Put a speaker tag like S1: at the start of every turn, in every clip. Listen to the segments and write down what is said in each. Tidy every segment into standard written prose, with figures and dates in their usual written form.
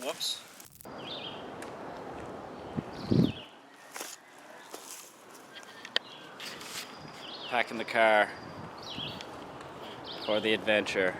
S1: Whoops. Packing the car for the adventure.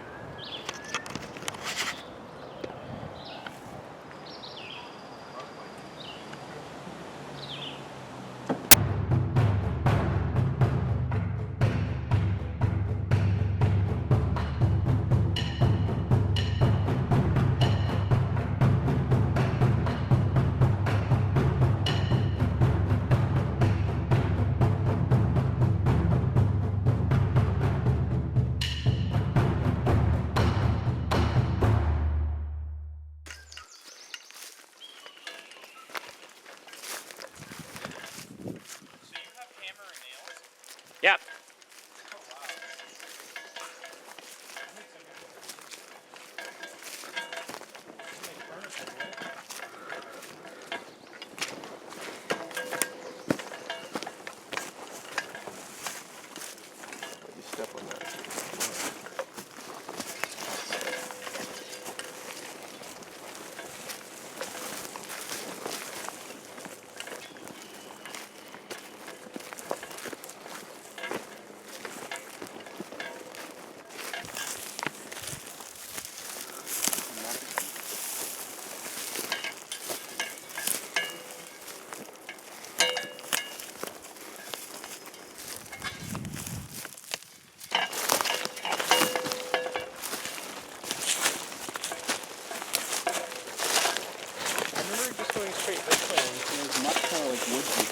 S1: Yep.
S2: You step on that. I remember just going straight this way, and it was much more like woodsy.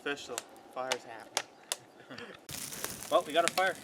S3: Official. Fire's happening.
S1: Well, we got a fire.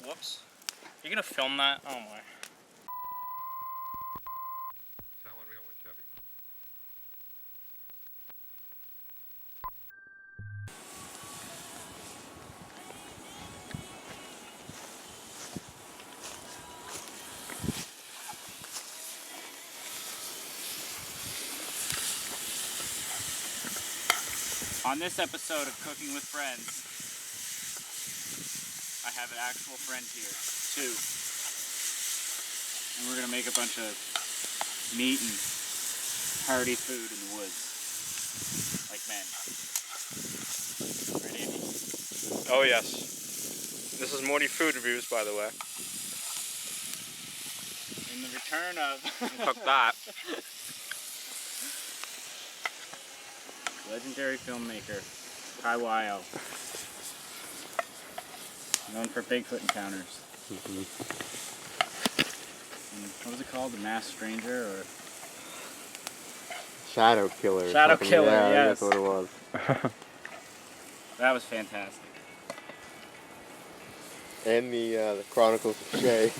S1: Whoops. You gonna film that? Oh my. On this episode of Cooking with Friends, I have an actual friend here, 2. And we're gonna make a bunch of meat and hearty food in the woods. Like men. Right, Andy?
S2: Oh yes. This is Morty Food Reviews, by the way.
S1: In the return of...
S2: Cook that.
S1: Legendary filmmaker, Kai Wyo. Known for Bigfoot encounters. And what was it called? The Masked Stranger? Or
S3: Shadow Killer. or
S1: Shadow
S3: something.
S1: Killer,
S3: Yeah,
S1: yes.
S3: that's what it was.
S1: That was fantastic.
S3: And the Chronicles of Shay.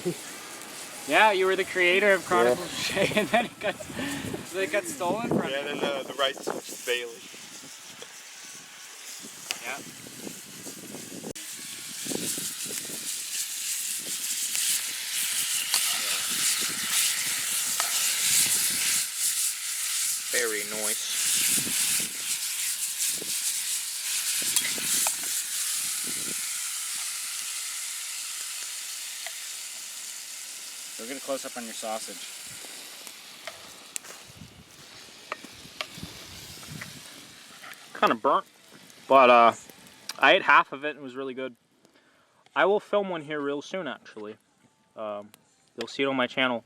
S1: Yeah, you were the creator of Chronicles of Shay, and then it got stolen from you.
S3: Yeah, then the rights switched to Bailey.
S1: Yeah.
S2: Very nice.
S1: We'll get a close up on your sausage.
S4: Kind of burnt, but I ate half of it and it was really good. I will film one here real soon, actually. You'll see it on my channel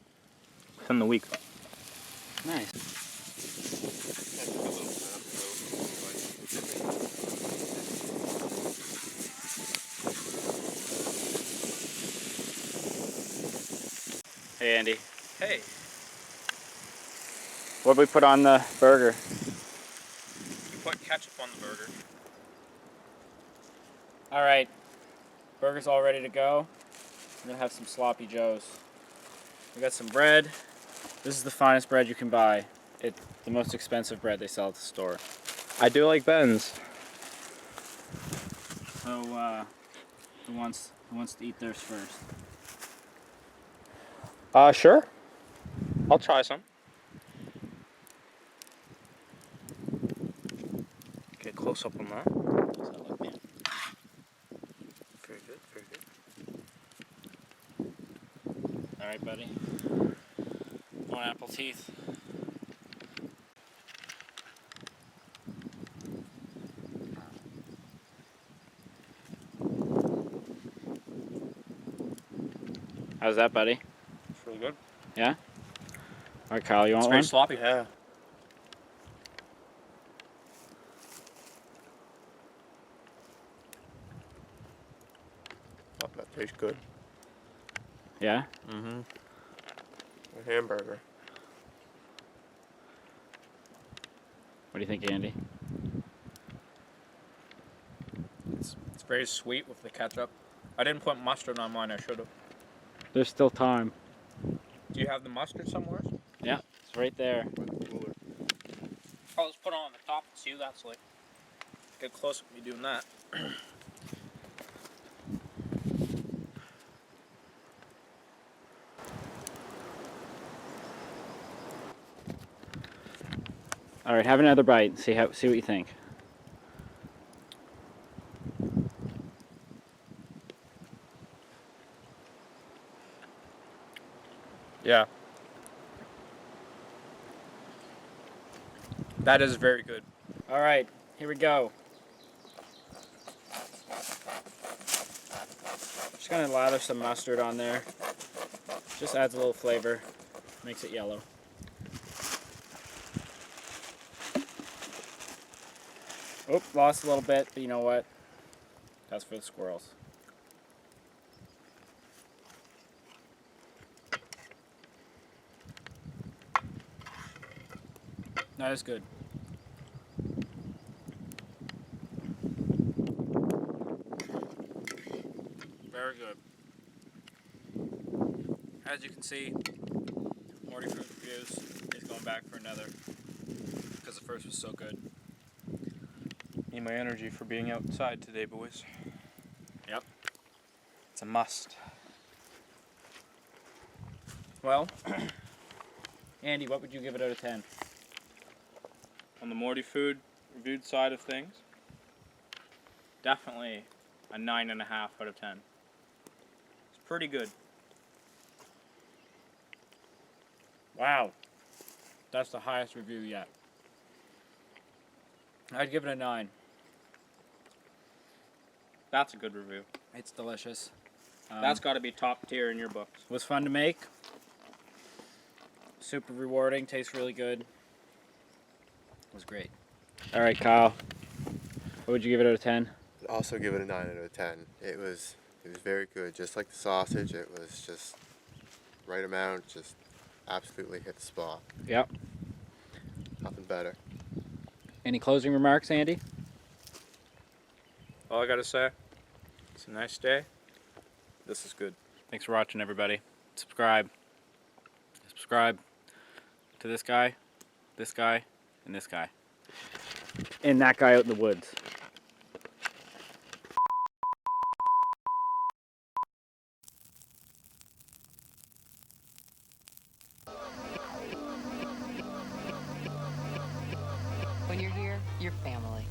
S4: within the week.
S1: Nice. Hey, Andy.
S2: Hey.
S1: What did we put on the burger?
S2: You put ketchup on the burger.
S1: All right, burger's all ready to go. We're gonna have some sloppy joes. We got some bread. This is the finest bread you can buy. It's the most expensive bread they sell at the store.
S4: I do like Ben's.
S1: So, who wants to eat theirs first?
S4: Sure. I'll try some. Get close up on that.
S1: How's that look, man?
S2: Very good, very good.
S1: All right, buddy. No apple teeth. How's that, buddy?
S2: It's really good.
S1: Yeah? All right, Kyle, you
S2: It's
S1: want
S2: very
S1: one?
S2: sloppy. Yeah. Oh, that tastes good.
S1: Yeah?
S2: Mm-hmm. A hamburger.
S1: What do you think, Andy?
S2: It's very sweet with the ketchup. I didn't put mustard on mine. I should have.
S1: There's still time.
S2: Do you have the mustard somewhere?
S1: Yeah, it's right there.
S2: Oh, let's put it on the top and see what that's like. Get close with me doing that.
S1: All right, have another bite and see what you think.
S2: Yeah. That is very good.
S1: All right, here we go. Just gonna lather some mustard on there. Just adds a little flavor, makes it yellow. Oh, lost a little bit, but you know what? That's for the squirrels. That is good.
S2: Very good. As you can see, Morty Food Reviews is going back for another because the first was so good. Need my energy for being outside today, boys.
S1: Yep.
S2: It's a must. Well,
S1: Andy, what would you give it out of 10?
S2: on the Morty Food reviewed side of things,
S4: definitely a 9.5 out of 10. It's pretty good.
S1: Wow. That's the highest review yet. I'd give it a 9.
S4: That's a good review.
S1: It's delicious.
S4: That's got to be top tier in your books.
S1: Was fun to make. Super rewarding. Tastes really good. Was great. All right, Kyle. What would you give it out of 10?
S3: Also give it a 9 out of 10. It was very good. Just like the sausage, it was just right amount. Just absolutely hit the spot.
S1: Yep.
S3: Nothing better.
S1: Any closing remarks, Andy?
S2: All I gotta say, it's a nice day. This is good.
S1: Thanks for watching, everybody. Subscribe. Subscribe to this guy, and this guy. And that guy out in the woods.
S5: When you're here, you're family.